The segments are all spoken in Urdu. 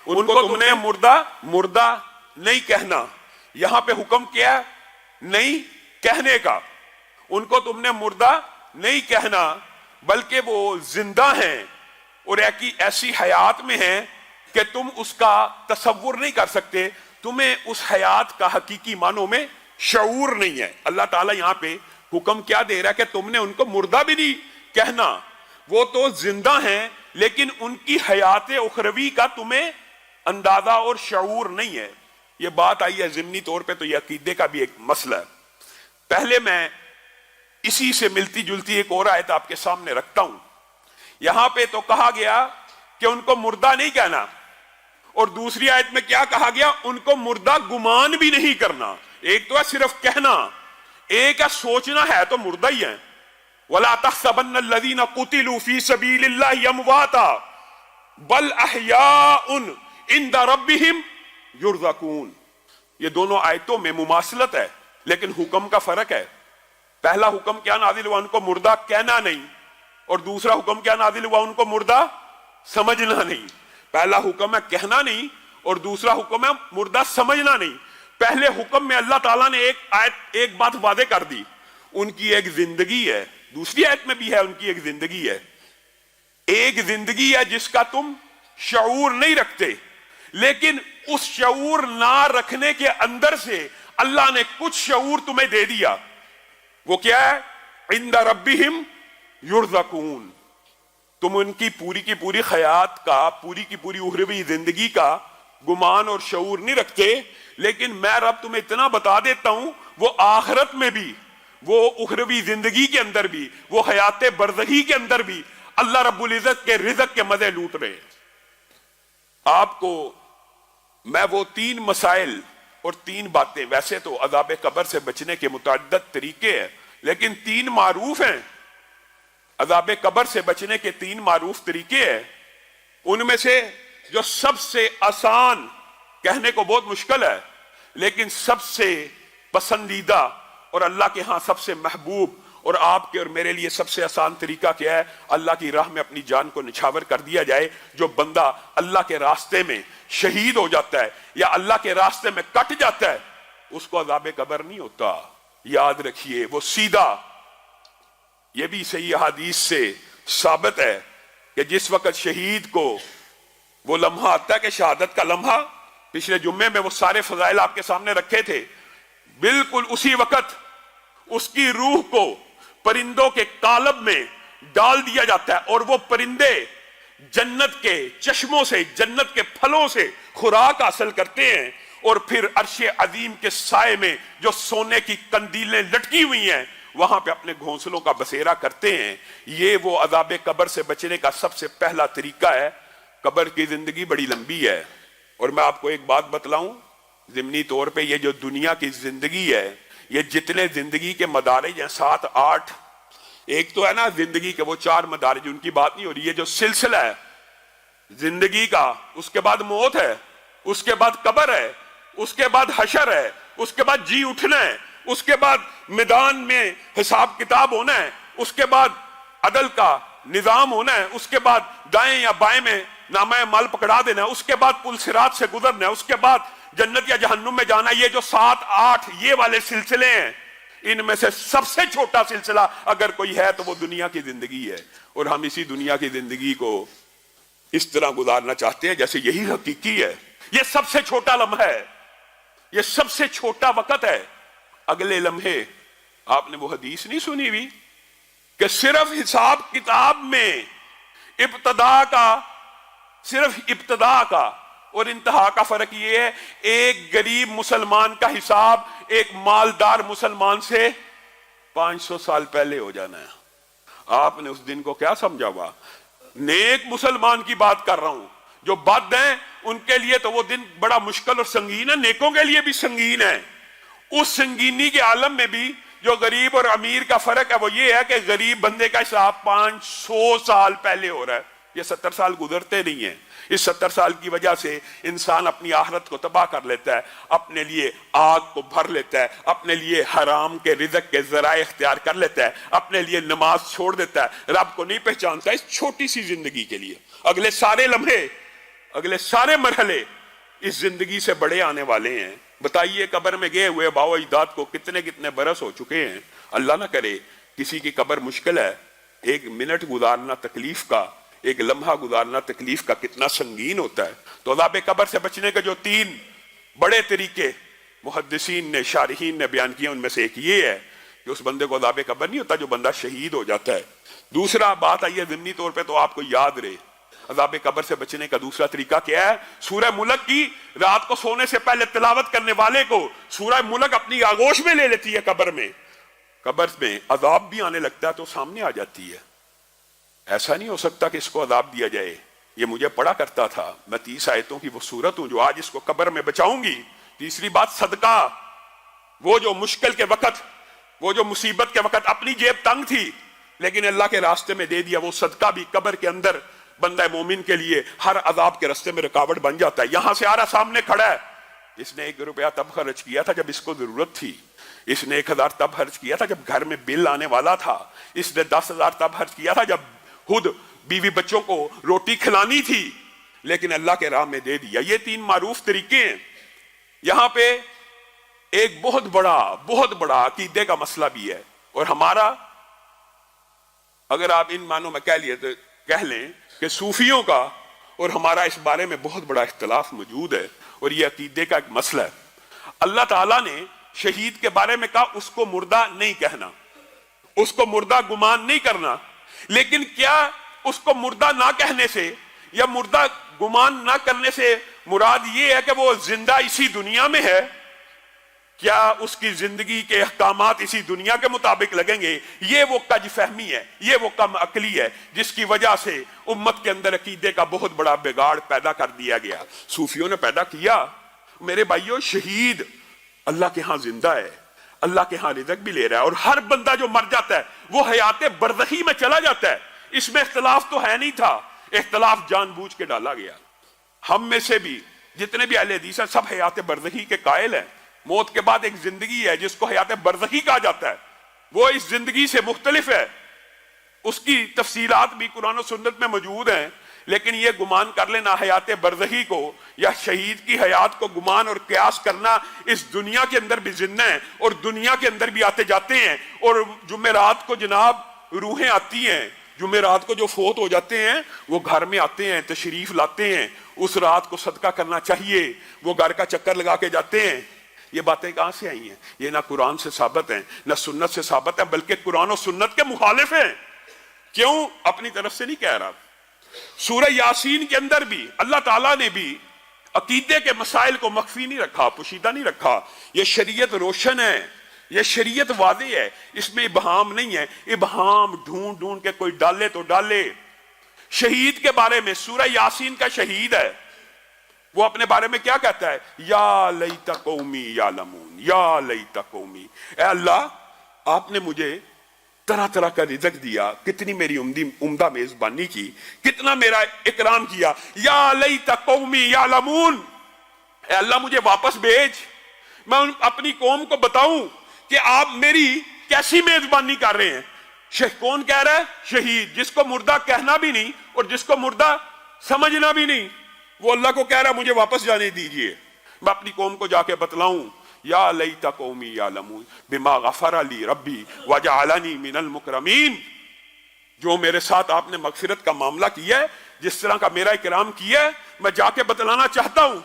ان کو تم نے مردہ نہیں کہنا. یہاں پہ حکم کیا ہے؟ نہیں کہنے کا. ان کو تم نے مردہ نہیں کہنا بلکہ وہ زندہ ہیں اور ایسی حیات میں ہیں کہ تم اس کا تصور نہیں کر سکتے. تمہیں اس حیات کا حقیقی معنوں میں شعور نہیں ہے. اللہ تعالیٰ یہاں پہ حکم کیا دے رہا ہے کہ تم نے ان کو مردہ بھی نہیں کہنا. وہ تو زندہ ہیں لیکن ان کی حیات اخروی کا تمہیں اندازہ اور شعور نہیں ہے. یہ بات آئی ہے ضمنی طور پہ تو یہ عقیدے کا بھی ایک مسئلہ ہے. پہلے میں اسی سے ملتی جلتی ایک اور آیت آپ کے سامنے رکھتا ہوں. یہاں پہ تو کہا گیا کہ ان کو مردہ نہیں کہنا اور دوسری آیت میں کیا کہا گیا؟ ان کو مردہ گمان بھی نہیں کرنا. ایک تو ہے صرف کہنا, ایک ہے سوچنا. ہے تو مردہ ہی ہیں. وَلَا تَحْسَبَنَّ الَّذِينَ قُتِلُوا فِي سَبِيلِ اللَّهِ أَمْوَاتًا بَلْ أَحْيَاءٌ عِندَ رَبِّهِمْ يُرْزَقُونَ. یہ دونوں آیتوں میں مماثلت ہے لیکن حکم کا فرق ہے. پہلا حکم کیا نازل ہوا؟ ان کو مردہ کہنا نہیں. اور دوسرا حکم کیا نازل ہوا؟ ان کو مردہ سمجھنا نہیں. پہلا حکم ہے کہنا نہیں اور دوسرا حکم ہے مردہ سمجھنا نہیں. پہلے حکم میں اللہ تعالیٰ نے ایک بات واضح کر دی, ان کی ایک زندگی ہے. دوسری آیت میں بھی ہے ان کی ایک زندگی ہے. ایک زندگی ہے جس کا تم شعور نہیں رکھتے, لیکن اس شعور نہ رکھنے کے اندر سے اللہ نے کچھ شعور تمہیں دے دیا. وہ کیا ہے؟ عند ربہم یرزقون. تم ان کی پوری حیات کا, پوری کی پوری اخروی زندگی کا گمان اور شعور نہیں رکھتے, لیکن میں رب تمہیں اتنا بتا دیتا ہوں وہ آخرت میں بھی, وہ اخروی زندگی کے اندر بھی, وہ حیات برزخی کے اندر بھی اللہ رب العزت کے رزق کے مزے لوٹ رہے. آپ کو میں وہ 3 مسائل اور 3 باتیں, ویسے تو عذاب قبر سے بچنے کے متعدد طریقے ہیں لیکن 3 معروف ہیں. عذاب قبر سے بچنے کے 3 معروف طریقے ہیں. ان میں سے جو سب سے آسان, کہنے کو بہت مشکل ہے لیکن سب سے پسندیدہ اور اللہ کے ہاں سب سے محبوب اور آپ کے اور میرے لیے سب سے آسان طریقہ کیا ہے؟ اللہ کی راہ میں اپنی جان کو نچھاور کر دیا جائے. جو بندہ اللہ کے راستے میں شہید ہو جاتا ہے یا اللہ کے راستے میں کٹ جاتا ہے اس کو عذاب قبر نہیں ہوتا. یاد رکھیے وہ سیدھا, یہ بھی صحیح حدیث سے ثابت ہے کہ جس وقت شہید کو وہ لمحہ آتا ہے کہ شہادت کا لمحہ, پچھلے جمعے میں وہ سارے فضائل آپ کے سامنے رکھے تھے, بالکل اسی وقت اس کی روح کو پرندوں کے قالب میں ڈال دیا جاتا ہے اور وہ پرندے جنت کے چشموں سے, جنت کے پھلوں سے خوراک حاصل کرتے ہیں اور پھر عرش عظیم کے سائے میں جو سونے کی قندیلیں لٹکی ہوئی ہیں وہاں پہ اپنے گھونسلوں کا بسیرا کرتے ہیں. یہ وہ عذاب قبر سے بچنے کا سب سے پہلا طریقہ ہے. قبر کی زندگی بڑی لمبی ہے اور میں آپ کو ایک بات بتلاؤں ضمنی طور پہ, یہ جو دنیا کی زندگی ہے, یہ جتنے زندگی کے مدارج ہیں 7-8, ایک تو ہے نا زندگی کے وہ 4 مدارج, ان کی بات نہیں ہو رہی. یہ جو سلسلہ ہے زندگی کا, اس کے بعد موت ہے, اس کے بعد قبر ہے, اس کے بعد حشر ہے, اس کے بعد جی اٹھنا ہے, اس کے بعد میدان میں حساب کتاب ہونا ہے, اس کے بعد عدل کا نظام ہونا ہے, اس کے بعد دائیں یا بائیں میں نامہ مال پکڑا دینا ہے, اس کے بعد پل صراط سے گزرنا ہے, اس کے بعد جنت یا جہنم میں جانا. یہ جو 7-8 یہ والے سلسلے ہیں, ان میں سے سب سے چھوٹا سلسلہ اگر کوئی ہے تو وہ دنیا کی زندگی ہے. اور ہم اسی دنیا کی زندگی کو اس طرح گزارنا چاہتے ہیں جیسے یہی حقیقی ہے. یہ سب سے چھوٹا لمحہ ہے, یہ سب سے چھوٹا وقت ہے. اگلے لمحے آپ نے وہ حدیث نہیں سنی ہوئی کہ صرف حساب کتاب میں صرف ابتدا کا اور انتہا کا فرق یہ ہے, ایک غریب مسلمان کا حساب ایک مالدار مسلمان سے 500 سال پہلے ہو جانا ہے. آپ نے اس دن کو کیا سمجھا ہوا؟ نیک مسلمان کی بات کر رہا ہوں. جو بد ہیں ان کے لیے تو وہ دن بڑا مشکل اور سنگین ہے, نیکوں کے لیے بھی سنگین ہے. اس سنگینی کے عالم میں بھی جو غریب اور امیر کا فرق ہے وہ یہ ہے کہ غریب بندے کا حساب 500 سال پہلے ہو رہا ہے. یہ 70 سال گزرتے نہیں ہیں. اس 70 سال کی وجہ سے انسان اپنی آخرت کو تباہ کر لیتا ہے, اپنے لیے آگ کو بھر لیتا ہے, اپنے لیے حرام کے رزق کے ذرائع اختیار کر لیتا ہے, اپنے لیے نماز چھوڑ دیتا ہے, رب کو نہیں پہچانتا اس چھوٹی سی زندگی کے لیے. اگلے سارے لمحے اگلے سارے مرحلے اس زندگی سے بڑے آنے والے ہیں. بتائیے قبر میں گئے ہوئے باو اجداد کو کتنے کتنے برس ہو چکے ہیں. اللہ نہ کرے کسی کی قبر مشکل ہے. ایک منٹ گزارنا تکلیف کا، ایک لمحہ گزارنا تکلیف کا کتنا سنگین ہوتا ہے. تو عذاب قبر سے بچنے کے جو 3 بڑے طریقے محدثین نے، شارحین نے بیان کیے، ان میں سے ایک یہ ہے کہ اس بندے کو عذاب قبر نہیں ہوتا جو بندہ شہید ہو جاتا ہے. دوسرا بات آئیے ضمنی طور پہ تو آپ کو یاد رہے، عذاب قبر سے بچنے کا دوسرا طریقہ کیا ہے؟ سورہ ملک کی رات کو سونے سے پہلے تلاوت کرنے والے کو سورہ ملک اپنی آغوش میں لے لیتی ہے. قبر میں عذاب بھی آنے لگتا ہے تو سامنے آ جاتی ہے. ایسا نہیں ہو سکتا کہ اس کو عذاب دیا جائے. یہ مجھے پڑھا کرتا تھا، میں 30 آیتوں کی وہ صورت ہوں جو آج اس کو قبر میں بچاؤں گی. تیسری بات صدقہ. وہ جو مشکل کے وقت، وہ جو مصیبت کے وقت اپنی جیب تنگ تھی لیکن اللہ کے راستے میں دے دیا، وہ صدقہ بھی قبر کے اندر بندہ مومن کے لیے ہر عذاب کے راستے میں رکاوٹ بن جاتا ہے. یہاں سے آ رہا سامنے کھڑا ہے، اس نے 1 روپیہ تب خرچ کیا تھا جب اس کو ضرورت تھی. اس نے 1000 تب خرچ کیا تھا جب گھر میں بل آنے والا تھا. اس نے 10,000 تب خرچ کیا تھا جب خود بیوی بچوں کو روٹی کھلانی تھی، لیکن اللہ کے راہ میں دے دیا. یہ 3 معروف طریقے ہیں. یہاں پہ ایک بہت بڑا عقیدے کا مسئلہ بھی ہے. اور ہمارا، اگر آپ ان معنوں میں کہہ لیں کہ صوفیوں کا اور ہمارا اس بارے میں بہت بڑا اختلاف موجود ہے، اور یہ عقیدے کا ایک مسئلہ ہے. اللہ تعالیٰ نے شہید کے بارے میں کہا اس کو مردہ نہیں کہنا، اس کو مردہ گمان نہیں کرنا. لیکن کیا اس کو مردہ نہ کہنے سے یا مردہ گمان نہ کرنے سے مراد یہ ہے کہ وہ زندہ اسی دنیا میں ہے؟ کیا اس کی زندگی کے احکامات اسی دنیا کے مطابق لگیں گے؟ یہ وہ کج فہمی ہے، یہ وہ کم عقلی ہے جس کی وجہ سے امت کے اندر عقیدے کا بہت بڑا بگاڑ پیدا کر دیا گیا. صوفیوں نے پیدا کیا. میرے بھائیوں، شہید اللہ کے ہاں زندہ ہے، اللہ کے ہاں رزق بھی لے رہا ہے، اور ہر بندہ جو مر جاتا ہے وہ حیات برزخی میں چلا جاتا ہے. اس میں اختلاف تو ہے نہیں تھا، اختلاف جان بوجھ کے ڈالا گیا. ہم میں سے بھی جتنے بھی اہل حدیث ہیں سب حیات برزخی کے قائل ہیں. موت کے بعد ایک زندگی ہے جس کو حیات برزخی کہا جاتا ہے، وہ اس زندگی سے مختلف ہے. اس کی تفصیلات بھی قرآن و سنت میں موجود ہیں. لیکن یہ گمان کر لینا حیات برزخی کو یا شہید کی حیات کو گمان اور قیاس کرنا، اس دنیا کے اندر بھی زندہ ہیں اور دنیا کے اندر بھی آتے جاتے ہیں. اور جمعرات کو جناب روحیں آتی ہیں، جمعرات کو جو فوت ہو جاتے ہیں وہ گھر میں آتے ہیں، تشریف لاتے ہیں. اس رات کو صدقہ کرنا چاہیے، وہ گھر کا چکر لگا کے جاتے ہیں. یہ باتیں کہاں سے آئی ہیں؟ یہ نہ قرآن سے ثابت ہیں نہ سنت سے ثابت ہیں، بلکہ قرآن و سنت کے مخالف ہیں. کیوں؟ اپنی طرف سے نہیں کہہ رہا. سورہ یاسین کے اندر بھی اللہ تعالیٰ نے بھی عقیدے کے مسائل کو مخفی نہیں رکھا، پوشیدہ نہیں رکھا. یہ شریعت روشن ہے، یہ شریعت واضح ہے، اس میں ابہام نہیں ہے. ابہام ڈھونڈ ڈھونڈ کے کوئی ڈالے تو ڈالے. شہید کے بارے میں سورہ یاسین کا شہید ہے، وہ اپنے بارے میں کیا کہتا ہے؟ یا لیت قومی یعلمون، یا لیت قومی. اے اللہ، آپ نے مجھے طرح طرح کا رزق دیا، کتنی میری عمدہ میزبانی کی، کتنا میرا اکرام کیا. یا لیت قومی یعلمون، اے اللہ مجھے واپس بھیج، میں اپنی قوم کو بتاؤں کہ آپ میری کیسی میزبانی کر رہے ہیں. کون کہہ رہا ہے؟ شہید، جس کو مردہ کہنا بھی نہیں اور جس کو مردہ سمجھنا بھی نہیں، وہ اللہ کو کہہ رہا ہے مجھے واپس جانے دیجئے، میں اپنی قوم کو جا کے بتلاؤں. یا لیت قومی یعلمون بما غفر لی ربی وجعلنی من المکرمین. جو میرے ساتھ آپ نے مغفرت کا معاملہ کیا ہے، جس طرح کا میرا اکرام کیا ہے، میں جا کے بتلانا چاہتا ہوں.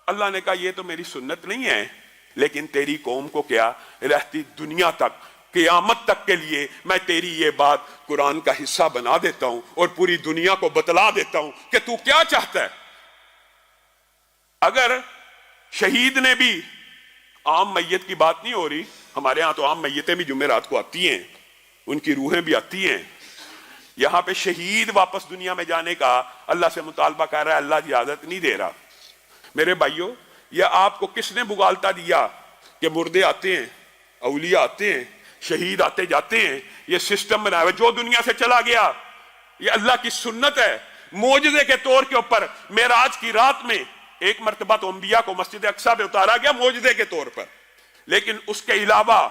اللہ نے کہا یہ تو میری سنت نہیں ہے، لیکن تیری قوم کو کیا، رہتی دنیا تک، قیامت تک کے لیے میں تیری یہ بات قرآن کا حصہ بنا دیتا ہوں اور پوری دنیا کو بتلا دیتا ہوں کہ تو کیا چاہتا ہے. اگر شہید نے بھی، عام میت کی بات نہیں ہو رہی، ہمارے ہاں تو عام میتیں بھی جمعرات کو آتی ہیں، ان کی روحیں بھی آتی ہیں. یہاں پہ شہید واپس دنیا میں جانے کا اللہ سے مطالبہ کر رہا ہے، اللہ اجازت نہیں دے رہا. میرے بھائیوں، یہ آپ کو کس نے بگالتا دیا کہ مردے آتے ہیں، اولیاء آتے ہیں، شہید آتے جاتے ہیں؟ یہ سسٹم بنا ہوا جو دنیا سے چلا گیا. یہ اللہ کی سنت ہے. معجزے کے طور کے اوپر معراج کی رات میں ایک مرتبہ تو انبیاء کو مسجد اقصی پہ اتارا گیا معجزے کے طور پر، لیکن اس کے علاوہ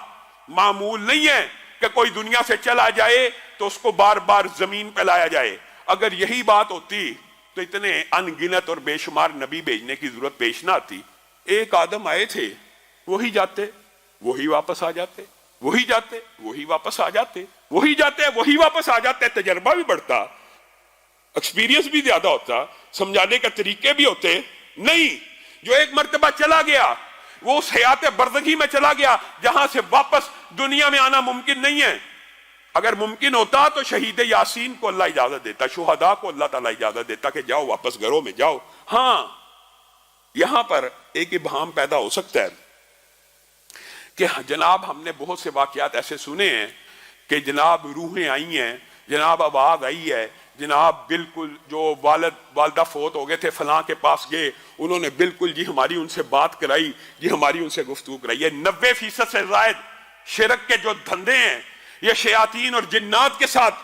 معمول نہیں ہے کہ کوئی دنیا سے چلا جائے تو اس کو بار بار زمین پہ لایا جائے. اگر یہی بات ہوتی تو اتنے انگنت اور بے شمار نبی بھیجنے کی ضرورت پیش نہ آتی. ایک آدم آئے تھے, وہی جاتے وہی واپس آ جاتے, وہی جاتے وہی واپس آ جاتے, وہی جاتے وہی واپس آ جاتے. تجربہ بھی بڑھتا, ایکسپیرینس بھی زیادہ ہوتا, سمجھانے کے طریقے بھی ہوتے. نہیں, جو ایک مرتبہ چلا گیا وہ اس حیات برزخی میں چلا گیا جہاں سے واپس دنیا میں آنا ممکن نہیں ہے. اگر ممکن ہوتا تو شہید یاسین کو اللہ اجازت دیتا, شہداء کو اللہ تعالیٰ اجازت دیتا کہ جاؤ واپس گھروں میں جاؤ. ہاں, یہاں پر ایک ابہام پیدا ہو سکتا ہے کہ جناب ہم نے بہت سے واقعات ایسے سنے ہیں کہ جناب روحیں آئی ہیں, جناب آواز آئی ہے, جناب بالکل جو والدہ فوت ہو گئے تھے فلاں کے پاس گئے, انہوں نے بالکل جی ہماری ان سے بات کرائی, جی ہماری ان سے گفتگو کرائی. یہ 90% سے زائد شرک کے جو دھندے ہیں یہ شیاطین اور جنات کے ساتھ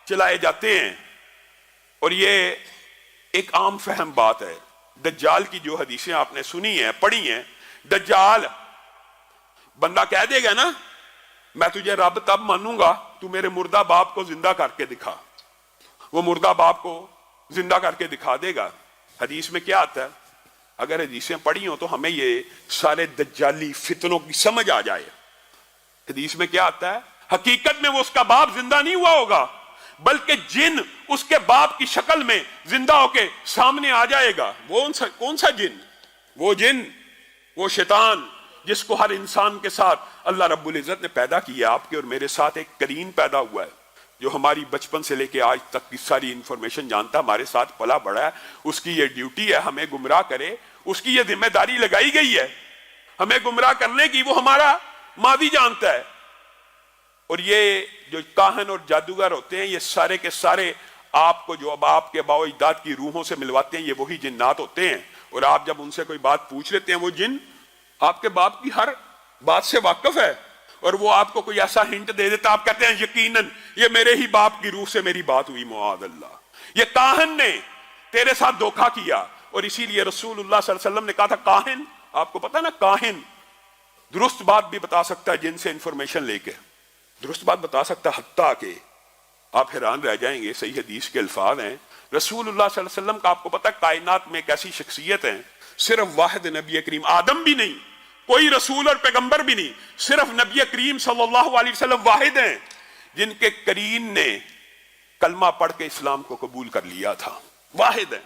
چلائے جاتے ہیں. اور یہ ایک عام فہم بات ہے. دجال کی جو حدیثیں آپ نے سنی ہیں, پڑھی ہیں, دجال بندہ کہہ دے گا نا میں تجھے رب تب مانوں گا تو میرے مردہ باپ کو زندہ کر کے دکھا. وہ مردہ باپ کو زندہ کر کے دکھا دے گا. حدیث میں کیا آتا ہے؟ اگر حدیثیں پڑھی ہوں تو ہمیں یہ سارے دجالی فتنوں کی سمجھ آ جائے. حدیث میں کیا آتا ہے؟ حقیقت میں وہ اس کا باپ زندہ نہیں ہوا ہوگا بلکہ جن اس کے باپ کی شکل میں زندہ ہو کے سامنے آ جائے گا. وہ کون سا جن؟ وہ جن, وہ شیطان جس کو ہر انسان کے ساتھ اللہ رب العزت نے پیدا کیا. آپ کے اور میرے ساتھ ایک کرین پیدا ہوا ہے جو ہماری بچپن سے لے کے آج تک کی ساری انفارمیشن جانتا, ہمارے ساتھ پلا بڑا ہے. اس کی یہ ڈیوٹی ہے ہمیں گمراہ کرے, اس کی یہ ذمہ داری لگائی گئی ہے ہمیں گمراہ کرنے کی. وہ ہمارا ماضی جانتا ہے. اور یہ جو کاہن اور جادوگر ہوتے ہیں یہ سارے کے سارے آپ کو جو اب آپ کے باو اجداد کی روحوں سے ملواتے ہیں یہ وہی جنات ہوتے ہیں. اور آپ جب ان سے کوئی بات پوچھ لیتے ہیں وہ جن آپ کے باپ کی ہر بات سے واقف ہے اور وہ آپ کو کوئی ایسا ہنٹ دے دیتا, آپ کہتے ہیں یقیناً یہ میرے ہی باپ کی روح سے میری بات ہوئی. معاذ اللہ, یہ کاہن نے تیرے ساتھ دھوکہ کیا. اور اسی لیے رسول اللہ صلی اللہ علیہ وسلم نے کہا تھا کاہن, آپ کو پتا نا کاہن درست بات بھی بتا سکتا ہے جن سے انفارمیشن لے کے, درست بات بتا سکتا ہے. حتیٰ کہ آپ حیران رہ جائیں گے, صحیح حدیث کے الفاظ ہیں رسول اللہ صلی اللہ علیہ وسلم کا. آپ کو پتا ہے کائنات میں ایک ایسی شخصیت ہے, صرف واحد نبی کریم, آدم بھی نہیں, کوئی رسول اور پیغمبر بھی نہیں, صرف نبی کریم صلی اللہ علیہ وسلم واحد ہیں جن کے قرین نے کلمہ پڑھ کے اسلام کو قبول کر لیا تھا. واحد ہیں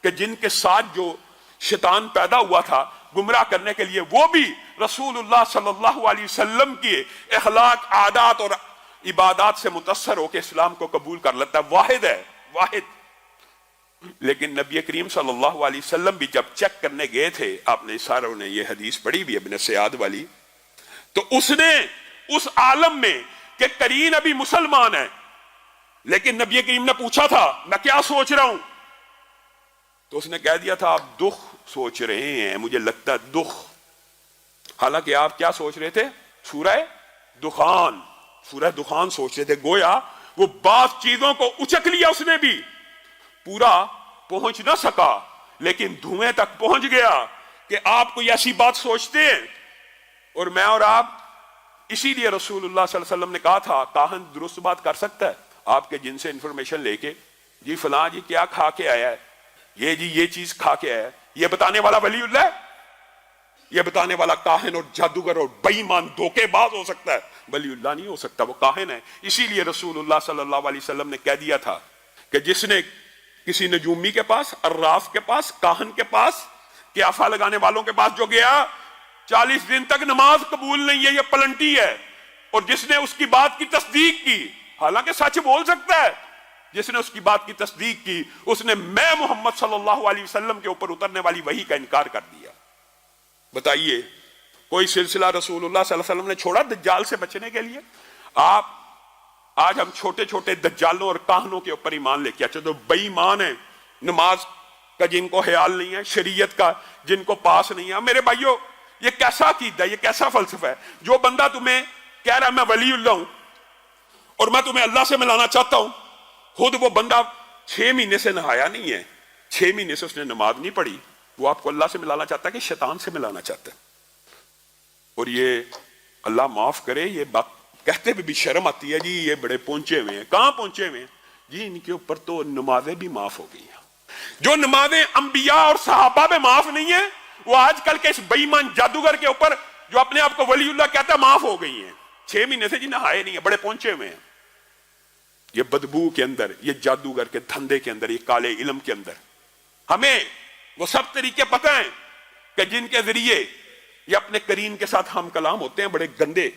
کہ جن کے ساتھ جو شیطان پیدا ہوا تھا گمراہ کرنے کے لیے وہ بھی رسول اللہ صلی اللہ علیہ وسلم کی اخلاق, عادات اور عبادات سے متاثر ہو کے اسلام کو قبول کر لیتا ہے. واحد ہے, واحد. لیکن نبی کریم صلی اللہ علیہ وسلم بھی جب چیک کرنے گئے تھے, آپ نے ساروں نے یہ حدیث پڑھی بھی ابن سیاد والی, تو اس نے اس عالم میں کہ قرین ابھی مسلمان ہے لیکن نبی کریم نے پوچھا تھا میں کیا سوچ رہا ہوں, تو اس نے کہہ دیا تھا آپ دکھ سوچ رہے ہیں, مجھے لگتا ہے دکھ. حالانکہ آپ کیا سوچ رہے تھے؟ سورہ دخان, سورہ دخان سوچ رہے تھے. گویا وہ بعض چیزوں کو اچک لیا اس نے بھی, پورا پہنچ نہ سکا لیکن دھوئیں تک پہنچ گیا کہ آپ کوئی ایسی بات سوچتے ہیں اور میں اور آپ. اسی لیے رسول اللہ صلی اللہ علیہ وسلم نے کہا تھا کاہن درست بات کر سکتا ہے آپ کے جن سے انفارمیشن لے کے, جی فلاں جی کیا کھا کے آیا ہے, یہ جی یہ چیز کھا کے آیا ہے, یہ بتانے والا ولی اللہ ہے, یہ بتانے والا کاہن اور جادوگر اور بے ایمان دھوکے باز ہو سکتا ہے, ولی اللہ نہیں ہو سکتا, وہ کاہن ہے. اسی لیے رسول اللہ صلی اللہ علیہ وسلم نے کہہ دیا تھا کہ جس نے کسی نجومی کے پاس, عراف کے پاس, کاہن کے پاس, قیافہ لگانے والوں کے پاس جو گیا 40 دن تک نماز قبول نہیں ہے, یہ پلنٹی ہے. اور جس نے اس کی بات کی تصدیق کی, حالانکہ سچ بول سکتا ہے, جس نے اس کی بات کی تصدیق کی اس نے میں محمد صلی اللہ علیہ وسلم کے اوپر اترنے والی وحی کا انکار کر دیا. بتائیے کوئی سلسلہ رسول اللہ صلی اللہ علیہ وسلم نے چھوڑا دجال سے بچنے کے لیے؟ آپ آج ہم چھوٹے چھوٹے دجالوں اور کاہنوں کے اوپر ایمان لے کے اچھا تو بے ایمان ہیں, نماز کا جن کو خیال نہیں ہے, شریعت کا جن کو پاس نہیں ہے. میرے بھائیوں یہ کیسا عقیدہ ہے, یہ کیسا فلسفہ ہے؟ جو بندہ تمہیں کہہ رہا ہے میں ولی اللہ ہوں اور میں تمہیں اللہ سے ملانا چاہتا ہوں, خود وہ بندہ 6 مہینے سے نہایا نہیں ہے, 6 مہینے سے اس نے نماز نہیں پڑھی, وہ آپ کو اللہ سے ملانا چاہتا ہے کہ شیطان سے ملانا چاہتا ہے. اور یہ اللہ معاف کرے یہ بات کہتے بھی شرم آتی ہے, جی یہ بڑے پہنچے ہوئے ہیں. کہاں پہنچے ہوئے ہیں جی؟ ان کے اوپر تو نمازیں بھی معاف ہو گئی ہیں. جو نمازیں انبیاء اور صحابہ میں معاف نہیں ہیں وہ آج کل کے اس بے ایمان جادوگر کے اوپر جو اپنے آپ کو ولی اللہ کہتا ہے معاف ہو گئی ہیں. 6 مہینے سے جی نہائے نہیں ہیں, بڑے پہنچے ہوئے ہیں. یہ بدبو کے اندر, یہ جادوگر کے دھندے کے اندر, یہ کالے علم کے اندر ہمیں وہ سب طریقے پتہ ہیں کہ جن کے ذریعے یہ اپنے کریم کے ساتھ ہم کلام ہوتے ہیں. بڑے گندے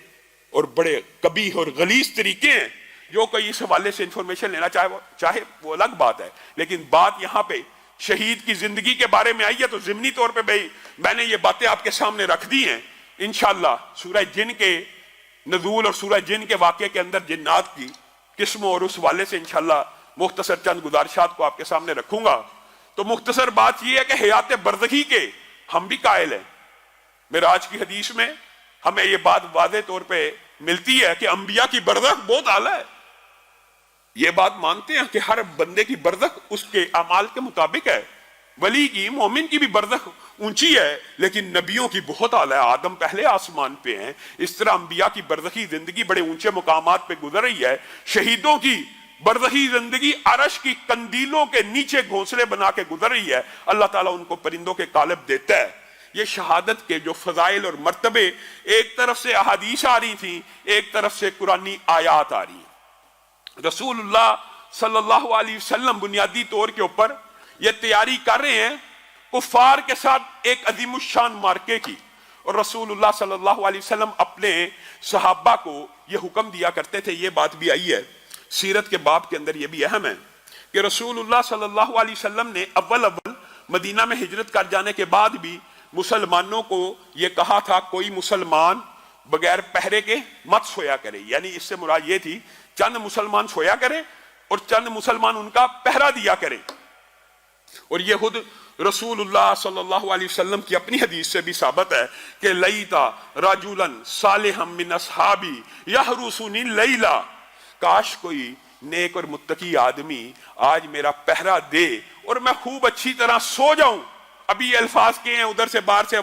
اور بڑے قبیح اور غلیظ طریقے ہیں. جو کوئی اس حوالے سے انفارمیشن لینا چاہے وہ الگ بات ہے, لیکن بات یہاں پہ شہید کی زندگی کے بارے میں آئی ہے تو ضمنی طور پہ بھائی میں نے یہ باتیں آپ کے سامنے رکھ دی ہیں. انشاءاللہ سورہ جن کے نزول اور سورہ جن کے واقعے کے اندر جنات کی قسموں اور اس والے سے انشاءاللہ مختصر چند گزارشات کو آپ کے سامنے رکھوں گا. تو مختصر بات یہ ہے کہ حیات برزخی کے ہم بھی قائل ہیں. معراج کی حدیث میں ہمیں یہ بات واضح طور پہ ملتی ہے کہ انبیاء کی برزخ بہت اعلیٰ ہے. یہ بات مانتے ہیں کہ ہر بندے کی برزخ اس کے اعمال کے مطابق ہے. ولی کی, مومن کی بھی برزخ اونچی ہے, لیکن نبیوں کی بہت اعلیٰ ہے. آدم پہلے آسمان پہ ہیں, اس طرح انبیاء کی برزخی زندگی بڑے اونچے مقامات پہ گزر رہی ہے. شہیدوں کی برزخی زندگی عرش کی کندیلوں کے نیچے گھونسلے بنا کے گزر رہی ہے. اللہ تعالیٰ ان کو پرندوں کے قالب دیتا ہے. یہ شہادت کے جو فضائل اور مرتبے, ایک طرف سے احادیث آ رہی تھیں, ایک طرف سے قرآنی آیات آ رہی ہیں. رسول اللہ صلی اللہ علیہ وسلم بنیادی طور کے اوپر یہ تیاری کر رہے ہیں کفار کے ساتھ ایک عظیم الشان مارکے کی. اور رسول اللہ صلی اللہ علیہ وسلم اپنے صحابہ کو یہ حکم دیا کرتے تھے. یہ بات بھی آئی ہے سیرت کے باب کے اندر, یہ بھی اہم ہے کہ رسول اللہ صلی اللہ علیہ وسلم نے اول مدینہ میں ہجرت کر جانے کے بعد بھی مسلمانوں کو یہ کہا تھا کوئی مسلمان بغیر پہرے کے مت سویا کرے. یعنی اس سے مراد یہ تھی چند مسلمان سویا کریں اور چند مسلمان ان کا پہرا دیا کریں. اور یہ خود رسول اللہ صلی اللہ علیہ وسلم کی اپنی حدیث سے بھی ثابت ہے کہ لیتا رجلا صالحا من اصحابی یحرسنی لیلا, کاش کوئی نیک اور متقی آدمی آج میرا پہرا دے اور میں خوب اچھی طرح سو جاؤں. ابھی یہ الفاظ کے ہیں, ادھر سے باہر سے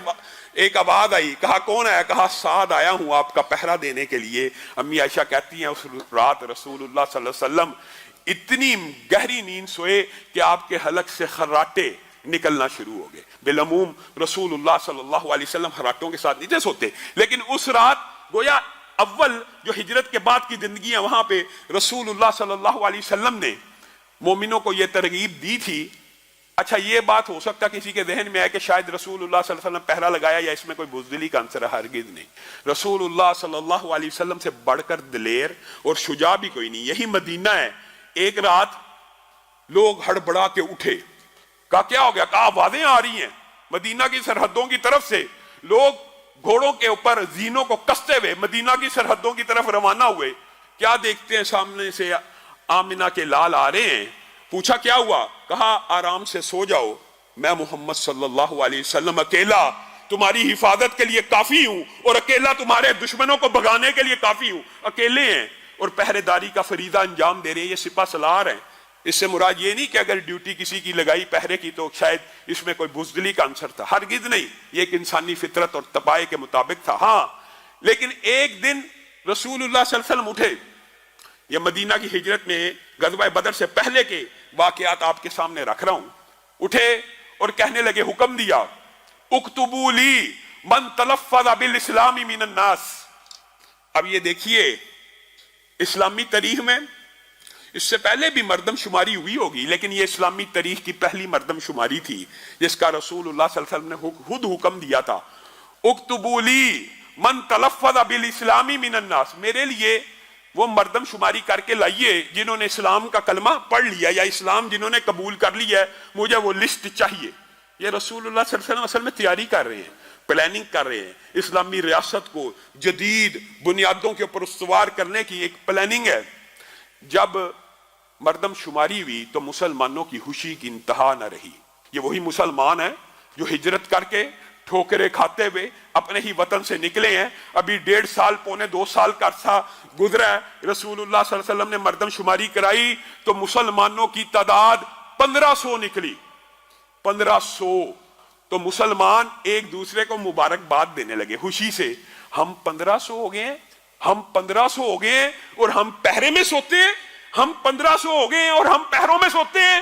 ایک آواز آئی, کہا کون آیا؟ کہا سعد آیا ہوں آپ کا پہرا دینے کے لیے. امی عائشہ کہتی ہیں اس رات رسول اللہ صلی اللہ علیہ وسلم اتنی گہری نیند سوئے کہ آپ کے حلق سے خراٹے نکلنا شروع ہو گئے. بالعموم رسول اللہ صلی اللہ علیہ وسلم خراٹوں کے ساتھ نہیں سوتے, لیکن اس رات گویا اول جو ہجرت کے بعد کی زندگی ہے وہاں پہ رسول اللہ صلی اللہ علیہ وسلم نے مومنوں کو یہ ترغیب دی تھی. اچھا یہ بات ہو سکتا کسی کے ذہن میں آئے کہ شاید رسول اللہ صلی اللہ علیہ وسلم پہرا لگایا یا اس میں کوئی بزدلی کا عنصر ہے. ہرگز نہیں. رسول اللہ صلی اللہ علیہ وسلم سے بڑھ کر دلیر اور شجاع بھی کوئی نہیں. یہی مدینہ ہے. ایک رات لوگ ہڑبڑا کے اٹھے, کہا کیا ہو گیا؟ کہا آوازیں آ رہی ہیں مدینہ کی سرحدوں کی طرف سے. لوگ گھوڑوں کے اوپر زینوں کو کستے ہوئے مدینہ کی سرحدوں کی طرف روانہ ہوئے. کیا دیکھتے ہیں سامنے سے آمنہ کے لال آ رہے ہیں. پوچھا کیا ہوا؟ کہا آرام سے سو جاؤ, میں محمد صلی اللہ علیہ وسلم اکیلا تمہاری حفاظت کے لیے کافی ہوں اور اکیلا تمہارے دشمنوں کو بھگانے کے لیے کافی ہوں. اکیلے ہیں اور پہرے داری کا فریضہ انجام دے رہے ہیں. یہ سپہ سالار ہیں. اس سے مراد یہ نہیں کہ اگر ڈیوٹی کسی کی لگائی پہرے کی تو شاید اس میں کوئی بزدلی کا عنصر تھا. ہرگز نہیں. یہ ایک انسانی فطرت اور طبائع کے مطابق تھا. ہاں لیکن ایک دن رسول اللہ صلی اللہ علیہ وسلم اٹھے. یہ مدینہ کی ہجرت میں غزوہ بدر سے پہلے کے واقعات آپ کے سامنے رکھ رہا ہوں. اٹھے اور کہنے لگے, حکم دیا اکتبوا لی من تلفظ بالاسلام من الناس. اب یہ دیکھیے اسلامی تاریخ میں اس سے پہلے بھی مردم شماری ہوئی ہوگی, لیکن یہ اسلامی تاریخ کی پہلی مردم شماری تھی جس کا رسول اللہ صلی اللہ علیہ وسلم نے خود حکم دیا تھا. اکتبوا لی من تلفظ بالاسلام من الناس, میرے لیے وہ مردم شماری کر کے لائیے جنہوں نے اسلام کا کلمہ پڑھ لیا یا اسلام جنہوں نے قبول کر لیا ہے, مجھے وہ لسٹ چاہیے. یہ رسول اللہ صلی اللہ علیہ وسلم اصل میں تیاری کر رہے ہیں, پلاننگ کر رہے ہیں. اسلامی ریاست کو جدید بنیادوں کے اوپر استوار کرنے کی ایک پلاننگ ہے. جب مردم شماری ہوئی تو مسلمانوں کی خوشی کی انتہا نہ رہی. یہ وہی مسلمان ہیں جو ہجرت کر کے ٹھوکرے کھاتے ہوئے اپنے ہی وطن سے نکلے ہیں. ابھی 1.5 سال پونے 2 سال کا عرصہ گزرا ہے. رسول اللہ صلی اللہ علیہ وسلم نے مردم شماری کرائی تو مسلمانوں کی تعداد 1500 نکلی. 1500. تو مسلمان ایک دوسرے کو مبارکباد دینے لگے خوشی سے. ہم 1500 ہو گئے ہیں, ہم 1500 ہو گئے ہیں اور ہم پہرے میں سوتے ہیں. ہم 1500 ہو گئے ہیں اور ہم پہروں میں سوتے ہیں.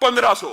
1500,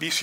20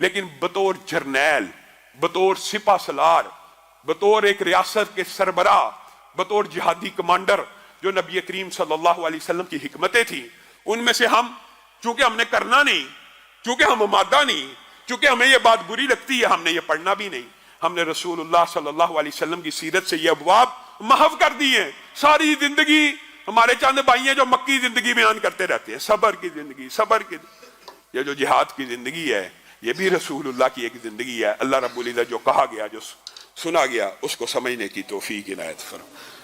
لیکن بطور جرنیل، بطور سپہ سالار، بطور ایک ریاست کے سربراہ، بطور جہادی کمانڈر جو نبی کریم صلی اللہ علیہ وسلم کی حکمتیں تھیں، ان میں سے ہم چونکہ ہم نے کرنا نہیں، چونکہ ہم مادہ نہیں، چونکہ ہمیں یہ بات بری لگتی ہے، ہم نے یہ پڑھنا بھی نہیں، ہم نے رسول اللہ صلی اللہ علیہ وسلم کی سیرت سے یہ ابواب محو کر دی ہیں۔ ساری زندگی ہمارے چند بھائی ہیں جو مکی زندگی بیان کرتے رہتے ہیں، صبر کی زندگی، صبر کی، یہ جو جہاد کی زندگی ہے یہ بھی رسول اللہ کی ایک زندگی ہے۔ اللہ رب العزت جو کہا گیا، جو سنا گیا، اس کو سمجھنے کی توفیق عنایت فرمائے۔